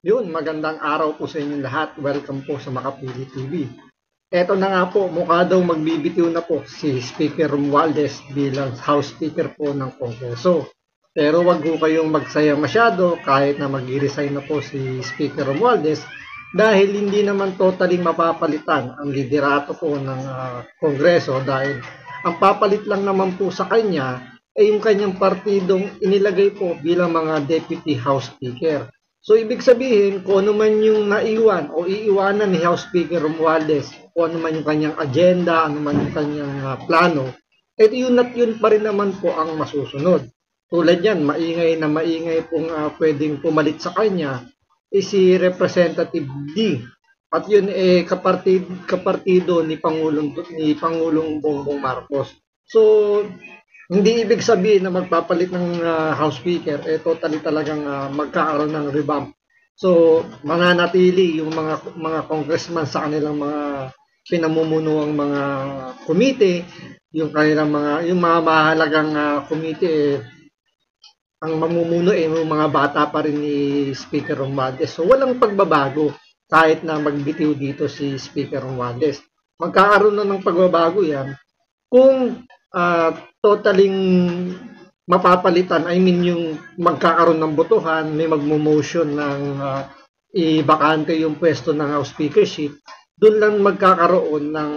Yun, magandang araw po sa inyong lahat. Welcome po sa Makapili TV. Eto na nga po, mukha daw magbibitiw na po si Speaker Romualdez bilang House Speaker po ng Kongreso. Pero wag po kayong magsaya masyado kahit na mag-resign na po si Speaker Romualdez dahil hindi naman totally mapapalitan ang liderato po ng Kongreso dahil ang papalit lang naman po sa kanya ay yung kanyang partidong inilagay po bilang mga Deputy House Speaker. So, ibig sabihin, kung ano man yung naiwan o iiwanan ni House Speaker Romualdez, kung ano man yung kanyang agenda, ano man yung kanyang plano, eh yun at yun pa rin naman po ang masusunod. Tulad yan, maingay pong pwedeng pumalit sa kanya, si Representative D. At yun kapartido ni Pangulong Bongbong Marcos. So, hindi ibig sabihin na magpapalit ng House Speaker, totally talagang magkakaroon ng revamp. So, mananatili yung mga congressman sa kanilang mga pinamumunuang mga komite, yung mga mahalagang komite, ang mamumuno yung mga bata pa rin ni Speaker Romualdez. So, walang pagbabago kahit na magbitiw dito si Speaker Romualdez. Magkakaroon na ng pagbabago yan kung totaling mapapalitan, yung magkakaroon ng botohan, may magmo-motion ng ibakante yung pwesto ng House Speakership, doon lang magkakaroon ng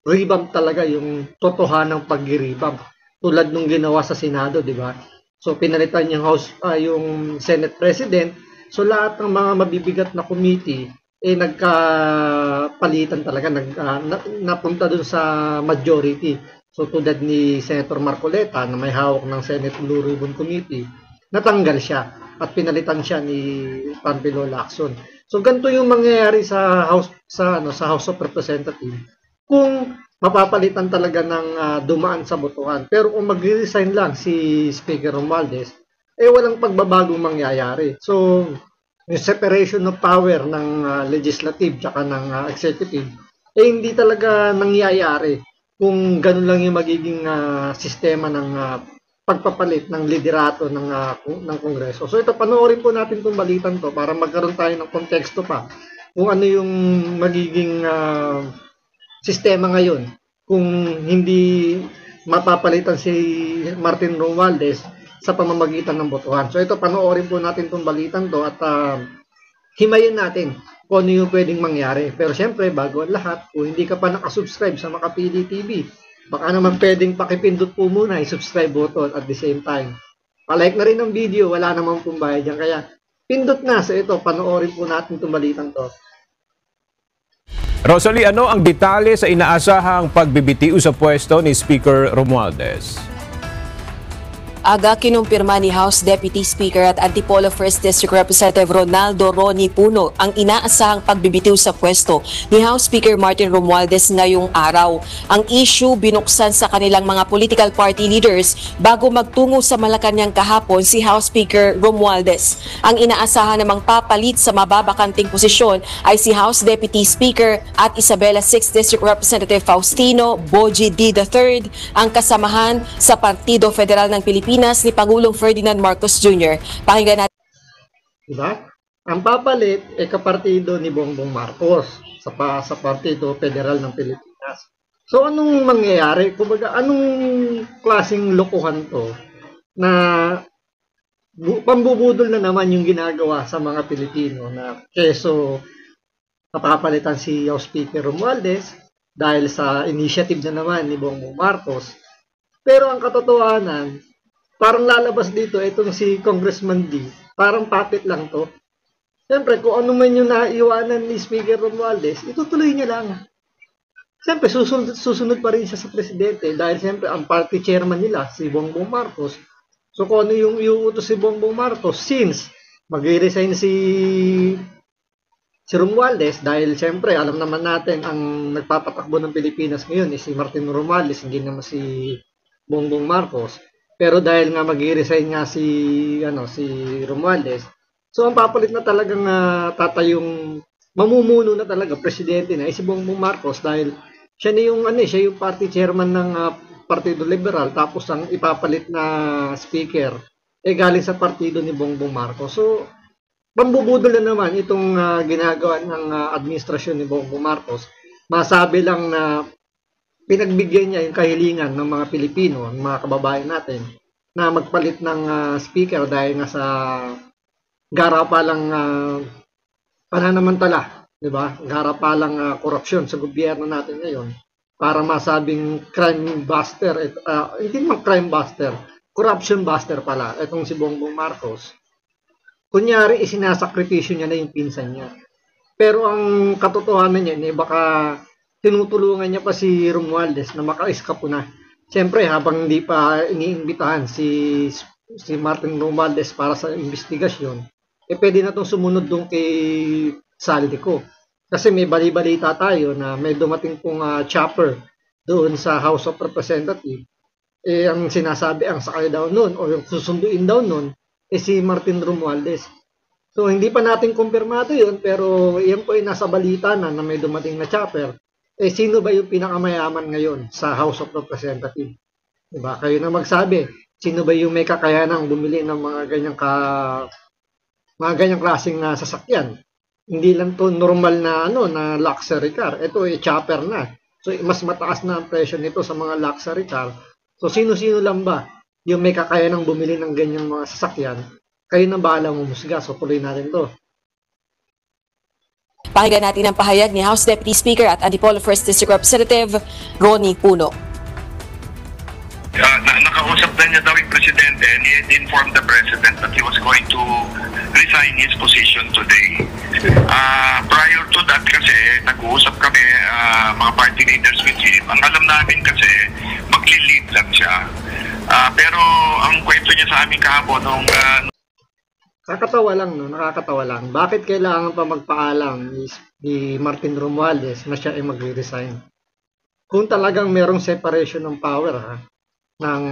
revamp talaga, yung totohanang pag-revamp. Tulad nung ginawa sa Senado, di ba? So, pinalitan yung yung Senate President. So, lahat ng mga mabibigat na committee, nagkapalitan talaga, napunta dun sa majority. So, tulad ni Senator Marcoleta na may hawak ng Senate Blue Ribbon Committee, natanggal siya at pinalitan siya ni Panfilo Lacson. So, ganito yung mangyayari sa House of Representatives kung mapapalitan talaga ng dumaan sa botohan. Pero kung mag-resign lang si Speaker Romualdez, walang pagbabagong mangyayari. So, yung separation of power ng legislative tsaka ng executive, hindi talaga nangyayari kung ganun lang yung magiging sistema ng pagpapalit ng liderato ng Kongreso. So ito, panoorin po natin itong balitan to para magkaroon tayo ng konteksto pa kung ano yung magiging sistema ngayon kung hindi mapapalitan si Martin Romualdez sa pamamagitan ng botohan. So ito, panoorin po natin itong balitan to at himayin natin kung ano yung pwedeng mangyari. Pero syempre, bago ang lahat, kung hindi ka pa nakasubscribe sa Makapili TV, baka naman pwedeng pakipindot po muna yung subscribe button at the same time. Palike na rin ang video, wala namang pong bayad dyan. Kaya pindot na. So ito, panoorin po natin itong balitang to. Rosalie, ano ang detalye sa inaasahang pagbibitiw sa pwesto ni Speaker Romualdez? Aga kinumpirma ni House Deputy Speaker at Antipolo 1st District Representative Ronaldo Ronnie Puno ang inaasahang pagbibitiw sa pwesto ni House Speaker Martin Romualdez ngayong araw. Ang issue binuksan sa kanilang mga political party leaders bago magtungo sa Malacanang kahapon si House Speaker Romualdez. Ang inaasahan namang papalit sa mababakanting posisyon ay si House Deputy Speaker at Isabela 6th District Representative Faustino Boji D. III, ang kasamahan sa Partido Federal ng Pilipinas ni Pangulong Ferdinand Marcos Jr. Pakinggan natin. Diba? Ang papalit kapartido ni Bongbong Marcos sa Partido Federal ng Pilipinas. So anong mangyayari? Kumbaga, anong klaseng lokohan to na pambubudol na naman yung ginagawa sa mga Pilipino na keso napapalitan si House Speaker Romualdez dahil sa initiative na naman ni Bongbong Marcos. Pero ang katotohanan, parang lalabas dito itong si Congressman D, parang puppet lang to. Siyempre, kung ano man yung naiwanan ni Speaker Romualdez, itutuloy niya lang. Siyempre, susunod pa rin siya sa presidente dahil siyempre ang party chairman nila, si Bongbong Marcos. So kung ano yung iuutos si Bongbong Marcos, since mag-resign si Romualdez, dahil siyempre alam naman natin ang nagpapatakbo ng Pilipinas ngayon si Martin Romualdez, hindi naman si Bongbong Marcos. Pero dahil nga mag-resign nga si Romualdez, so ang papalit na talagang tatayong mamumuno na talaga presidente na si Bongbong Marcos dahil siya yung party chairman ng Partido Liberal, tapos ang ipapalit na speaker galing sa partido ni Bongbong Marcos. So pambubudol na naman itong ginagawa ng administrasyon ni Bongbong Marcos. Masabi lang na pinagbigyan niya yung kahilingan ng mga Pilipino, ng mga kababayan natin, na magpalit ng speaker dahil nga sa garapalang pananamantala, di ba? Garapalang korupsyon sa gobyerno natin ngayon para masabing crime buster, hindi naman crime buster, corruption buster pala, itong si Bongbong Marcos. Kunyari, isinasakripisyo niya na yung pinsan niya. Pero ang katotohanan niya, baka tinutulungan niya pa si Romualdez na maka-escape na. Siyempre, habang hindi pa iniimbitahan si Martin Romualdez para sa investigasyon, pwede na itong sumunod doon kay Saldico. Kasi may bali-balita tayo na may dumating pong chopper doon sa House of Representatives. Ang sinasabi, ang sakay daw noon o yung susunduin daw noon, si Martin Romualdez. So, hindi pa natin kumpirmado yun, pero yan po ay nasa balita na may dumating na chopper. Sino ba yung pinakamayaman ngayon sa House of Representatives? Diba? Kayo na magsabi, sino ba yung may kakayanang bumili ng mga ganyang klaseng sasakyan? Hindi lang to normal na na luxury car. Ito ay chopper na. So, mas mataas na ang presyo nito sa mga luxury car. So, sino-sino lang ba yung may kakayanang bumili ng ganyang mga sasakyan? Kayo na bahala humusga. So, tuloy natin to. Pakinggan natin ang pahayag ni House Deputy Speaker at Antipolo 1st District Representative Ronnie Puno. Nakausap na niya daw yung presidente and he had informed the president that he was going to resign his position today. Prior to that kasi, nag-uusap kami mga party leaders with him. Ang alam namin kasi, magli-lead lang siya. Pero ang kwento niya sa amin kahapon nung Nakakatawa lang, no? Nakakatawa lang. Bakit kailangan pa magpaalam ni Martin Romualdez na siya ay magre-resign? Kung talagang merong separation ng power ng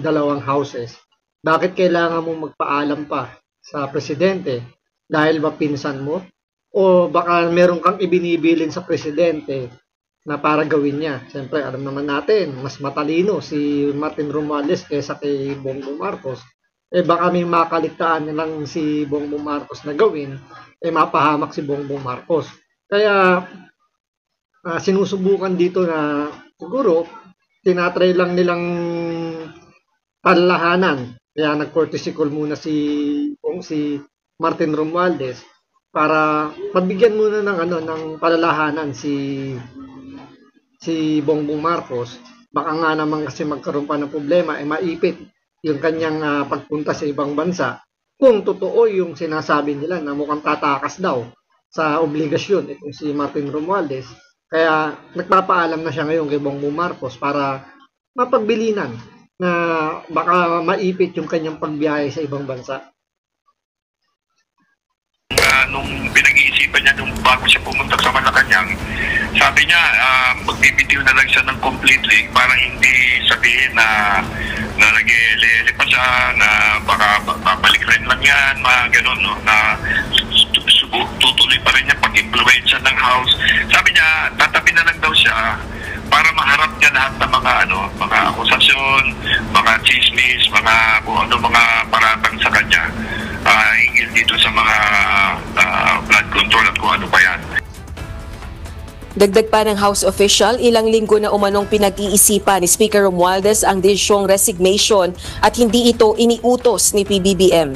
dalawang houses, bakit kailangan mo magpaalam pa sa presidente? Dahil ba pinsan mo? O baka meron kang ibinibilin sa presidente na para gawin niya? Siyempre, alam naman natin, mas matalino si Martin Romualdez kaysa kay Bongbong Marcos. Baka may makaligtaan nilang si Bongbong Marcos na gawin, mapahamak si Bongbong Marcos. Kaya, sinusubukan dito na siguro, tinatry lang nilang palalahanan. Kaya nag-courtesy call muna si Martin Romualdez para pabigyan muna ng palalahanan si Bongbong Marcos. Baka nga naman kasi magkaroon pa ng problema, maipit yung kanyang pagpunta sa ibang bansa kung totoo yung sinasabi nila na mukhang tatakas daw sa obligasyon itong si Martin Romualdez. Kaya nagpapaalam na siya ngayon kay Bongbong Marcos para mapagbilinan na baka maipit yung kanyang pagbiyahe sa ibang bansa. Nung pinag-iisipan niya nung bago siya pumunta sa Malacanang, sabi niya magbibitiw na lang siya ng completely para hindi sabihin na nag-ele pa siya, na baka babalik rin lang yan, mga ganun, no? Na tutuloy pa rin niya pag-influensya ng House. Sabi niya, tatabi na lang daw siya para maharap niya lahat ng mga akusasyon, mga chismis, mga paratang sa kanya. Hinggil dito sa mga blood control at kung ano pa yan. Dagdag pa ng House official, ilang linggo na umanong pinag-iisipan ni Speaker Romualdez ang desisyong resignation at hindi ito iniutos ni PBBM.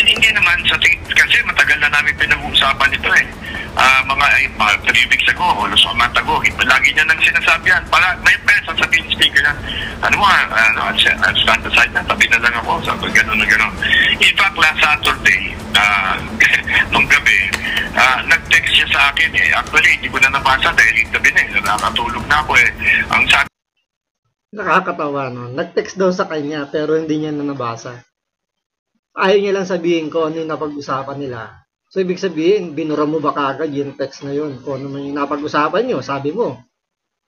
Hindi naman, kasi matagal na namin pinag-uusapan ito mga 3 weeks ago, halos a month ago, lagi niya nang sinasabi yan. May sasabihin ni Speaker na, I'll stand aside na, tabi na lang ako, sabi gano'n na gano'n. In fact, last Saturday, nung gabi, nag-text siya sa akin Actually, hindi ko na nabasa dahil gabi na nakatulog na ako Ang sabi... Nakakatawa, no? Nag-text daw sa kanya pero hindi niya na nabasa. Ayaw niya lang sabihin ko ano yung napag-usapan nila. So, ibig sabihin, binura mo ba kagad yung text na yun? Kung ano man yung napag-usapan nyo, sabi mo.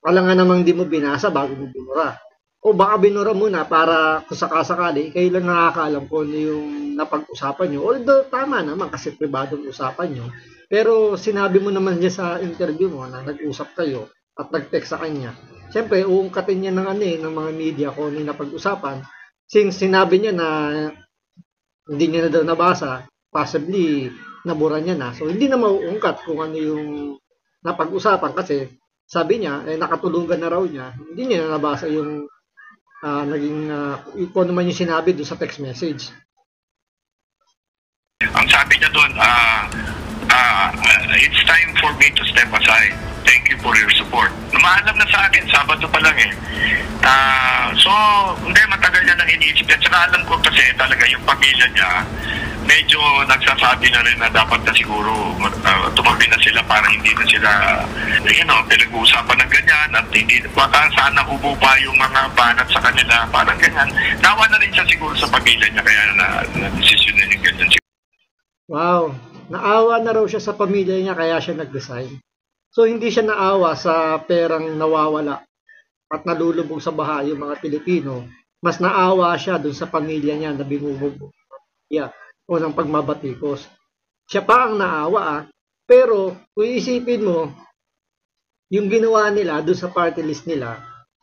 Wala nga namang di mo binasa bago mo binura. O baka binura mo na para kung sakasakali, kayo lang nakakaalam kung ano yung napag-usapan nyo. Although, tama naman kasi pribadong usapan nyo. Pero, sinabi mo naman niya sa interview mo na nag-usap kayo at nag-text sa kanya. Siyempre, uungkatin niya ng mga media kung ano yung napag-usapan. Since sinabi niya na hindi niya na daw nabasa, possibly nabura niya na. So hindi na mauungkat kung ano yung napag-usapan kasi sabi niya, nakatulungan na raw niya, hindi niya na nabasa yung kung ano man yung sinabi doon sa text message. Ang sabi niya doon, it's time for me to step aside. Thank you for your support. Namaalam na sa akin, Sabado pa lang eh. So, hindi, matagal niya nang iniisip yan. Saka alam ko kasi talaga yung pamilya niya, medyo nagsasabi na rin na dapat na siguro tumabi na sila para hindi na sila, pinag-uusapan ng ganyan at hindi, baka sana umupa yung mga banat sa kanila, parang ganyan. Nawa na rin siya siguro sa pamilya niya, kaya na-desisyon na yung ganyan. Wow, naawa na raw siya sa pamilya niya kaya siya nag-resign. So hindi siya naawa sa perang nawawala at nalulubog sa baha yung mga Pilipino. Mas naawa siya dun sa pamilya niya na binubugbog o ng pagmabatikos. Siya pa ang naawa pero kung isipin mo, yung ginawa nila dun sa party list nila,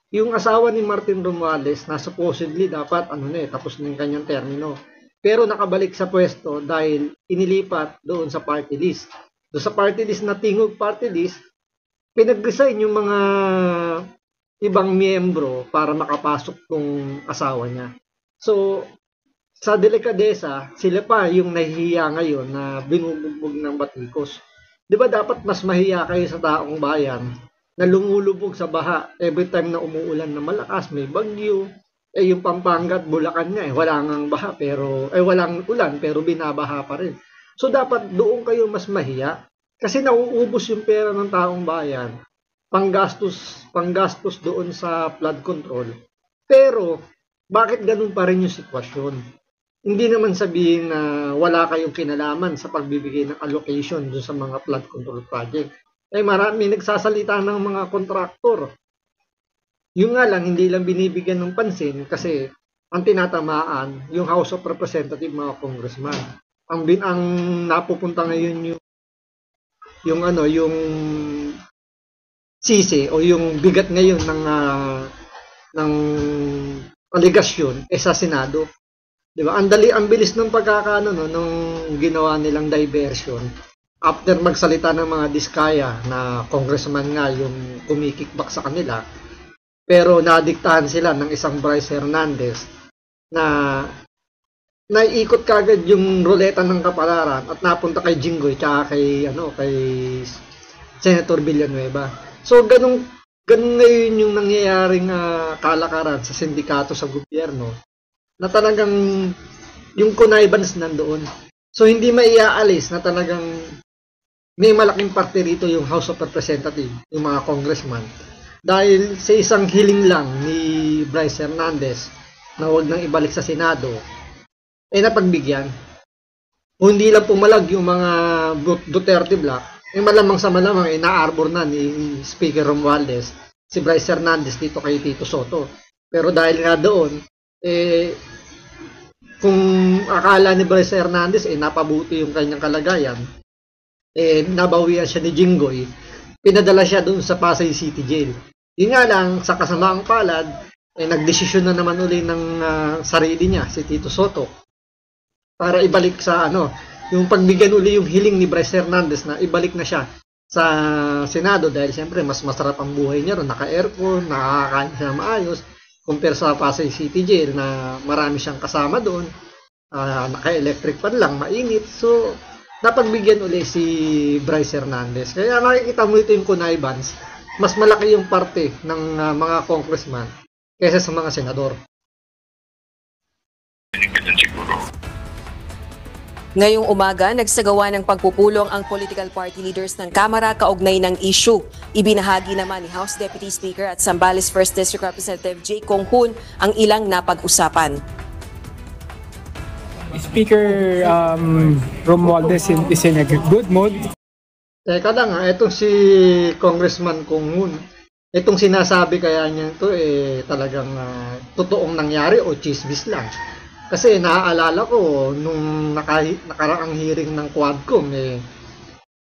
yung asawa ni Martin Romualdez na supposedly dapat tapos na yung kanyang termino. Pero nakabalik sa pwesto dahil inilipat doon sa party list. Doon sa party list na tingog party list, pinag-resign yung mga ibang miyembro para makapasok tong asawa niya. So, sa delikadesa, sila pa yung nahihiya ngayon na binubugbog ng batikos. Di ba dapat mas mahiya kayo sa taong bayan na lumulubog sa baha every time na umuulan na malakas, may bagyo, yung Pampanga at Bulacan nga wala ngang baha pero walang ulan pero binabaha pa rin. So dapat doon kayo mas mahiya kasi nauubos yung pera ng taong bayan. Panggastos doon sa flood control. Pero bakit ganun pa rin yung sitwasyon? Hindi naman sabihin na wala kayong kinalaman sa pagbibigay ng allocation doon sa mga flood control project. Marami nagsasalita ng mga kontraktor. Yung nga lang, hindi lang binibigyan ng pansin kasi ang tinatamaan, yung House of Representatives, mga congressman. Ang napupunta ngayon yung sisi o yung bigat ngayon ng aligasyon sa Senado. 'Di ba? Ang bilis ng nung ginawa nilang diversion. After magsalita ng mga diskaya na congressman nga yung kumikickback sa kanila, pero nadiktahan sila ng isang Bryce Hernandez na naiikot kagad yung ruleta ng kapalaran at napunta kay Jinggoy tsaka kay Senator Villanueva. So ganun ngayon yung nangyayaring kalakaran sa sindikato sa gobyerno na talagang yung connivance nandoon. So hindi maiaalis na talagang may malaking parte rito yung House of Representatives, yung mga congressman. Dahil sa isang hiling lang ni Bryce Hernandez na huwag nang ibalik sa Senado, napagbigyan. Kung hindi lang pumalag yung mga Duterte Black, malamang sa malamang na-arbor na ni Speaker Romualdez si Bryce Hernandez dito kay Tito Soto. Pero dahil nga doon, kung akala ni Bryce Hernandez napabuti yung kanyang kalagayan, nabawian siya ni Jinggoy, pinadala siya doon sa Pasay City Jail. Yun nga lang, sa kasamaang palad, nagdesisyon na naman uli ng sarili niya, si Tito Soto, para ibalik sa yung pagbigyan uli yung hiling ni Bryce Hernandez na ibalik na siya sa Senado dahil siyempre mas masarap ang buhay niya ron, naka-aircon, nakakain siya maayos, compare sa Pasay City Jail na marami siyang kasama doon, naka-electric pan lang, mainit. So, napagbigyan uli si Bryce Hernandez. Kaya nakikita mo ito yung connivance, mas malaki yung parte ng mga congressman kaysa sa mga senador. Ngayong umaga, nagsagawa ng pagpupulong ang political party leaders ng Kamara kaugnay ng issue. Ibinahagi naman ni House Deputy Speaker at Zambales 1st District Representative Jay Kong Hoon ang ilang napag-usapan. Speaker Romualdez is in a good mood. Teka lang itong si Congressman Kong Hoon, itong sinasabi kaya niya ito talagang totoong nangyari o chismis lang. Kasi naaalala ko nung nakaraang hearing ng Quadcom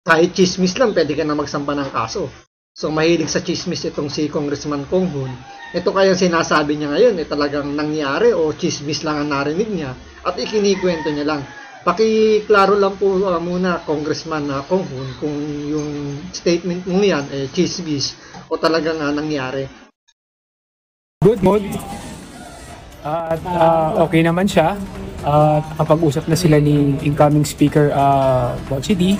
kahit chismis lang pwede ka na magsampa ng kaso. So mahilig sa chismis itong si Congressman Kong Hoon. Ito kaya sinasabi niya ngayon talagang nangyari o chismis lang ang narinig niya at ikinikwento niya lang. Pakiklaro lang po muna, Congressman Kong-hun, kung yung statement mo yan, chismis o talagang nangyari. Good mood. At okay naman siya. Nakapag-usap na sila ni incoming speaker Bob CD.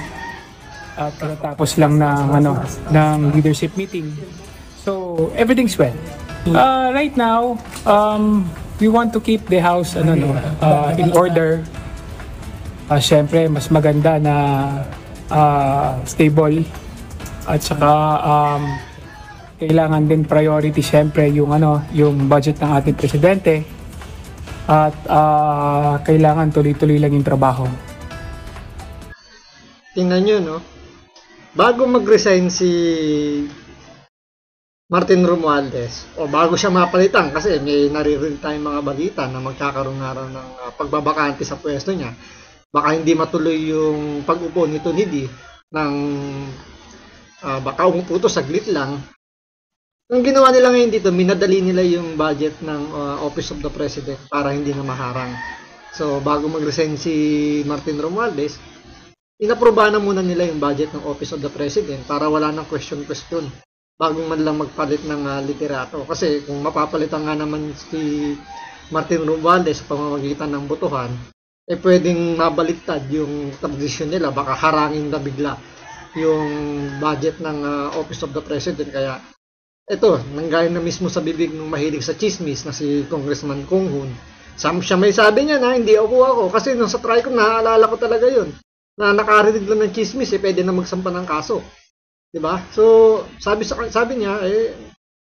At tapos lang ng leadership meeting. So everything's well. Right now, we want to keep the house in order. Siyempre, mas maganda na stable at saka kailangan din priority siyempre yung budget ng ating presidente at kailangan tuloy-tuloy lang yung trabaho. Tingnan nyo, no? Bago mag-resign si Martin Romualdez, o bago siya mapalitan, kasi may naririnig tayong mga balita na magkakaroon nga raw ng pagbabakante sa pwesto niya. Baka hindi matuloy yung pag-upo nito ni ng baka umupo to saglit lang. Ang ginawa nila ngayon dito, minadali nila yung budget ng Office of the President para hindi na maharang. So bago mag-resign si Martin Romualdez, inaprobahan na muna nila yung budget ng Office of the President para wala nang question bago man lang magpalit ng liderato. Kasi kung mapapalitan nga naman si Martin Romualdez sa pamamagitan ng botohan, pwedeng mabaliktad yung tradisyon nila, baka harangin na bigla yung budget ng Office of the President. Kaya ito, nanggaya na mismo sa bibig ng mahilig sa chismis na si Congressman Kong-hun. Siya may sabi niya na hindi ako kasi nung sa TRICOM naaalala ko talaga yun, na nakarinig lang ng chismis, pwede na magsampa ng kaso. Diba? So sabi niya,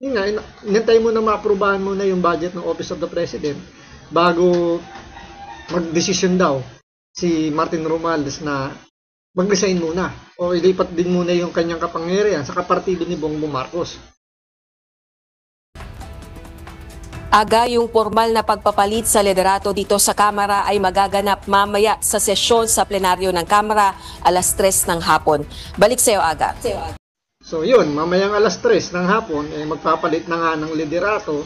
yun nga, inantay mo na maaprubahan mo na yung budget ng Office of the President bago mag-desisyon daw si Martin Romualdez na mag-resign muna o ilipat din muna yung kanyang kapangyarihan sa kapartido ni Bongbong Marcos. Aga, yung formal na pagpapalit sa liderato dito sa Kamara ay magaganap mamaya sa sesyon sa plenaryo ng Kamara alas 3 ng hapon. Balik sa iyo, Aga. So yun, mamayang alas 3 ng hapon, magpapalit na nga ng liderato.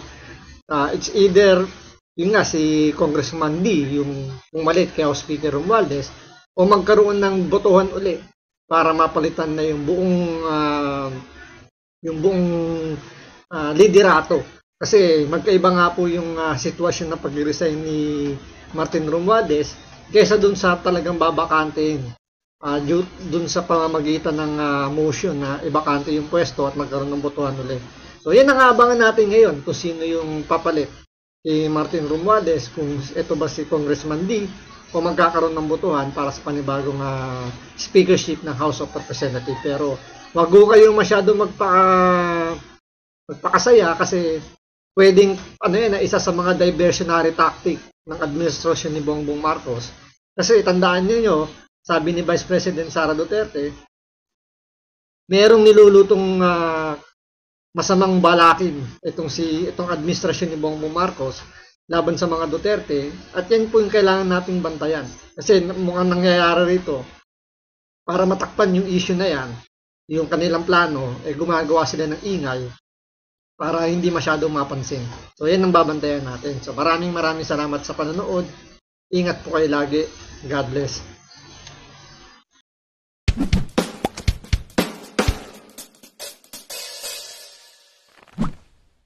It's either yun nga, si Congressman D, yung umalit kay House Speaker Romualdez, o magkaroon ng botohan uli para mapalitan na yung buong liderato. Kasi magkaiba nga po yung sitwasyon na pag-resign ni Martin Romualdez kaysa dun sa talagang babakantein, dun sa pamamagitan ng motion na ibakante yung pwesto at magkaroon ng botohan uli. So yan ang abangan natin ngayon kung sino yung papalit kay Martin Romualdez, kung ito ba si Congressman D o magkakaroon ng botohan para sa panibagong speakership ng House of Representatives. Pero wag ko kayong masyado magpakasaya kasi pwedeng isa sa mga diversionary tactic ng administrasyon ni Bongbong Marcos. Kasi tandaan niyo, sabi ni Vice President Sara Duterte, merong nilulutong masamang balakin itong administrasyon ni Bongbong Marcos laban sa mga Duterte, at yan po yung kailangan nating bantayan. Kasi mukhang nangyayari rito, para matakpan yung issue na yan, yung kanilang plano, gumagawa sila ng ingay para hindi masyadong mapansin. So yan ang babantayan natin. So maraming salamat sa panonood. Ingat po kayo lagi. God bless.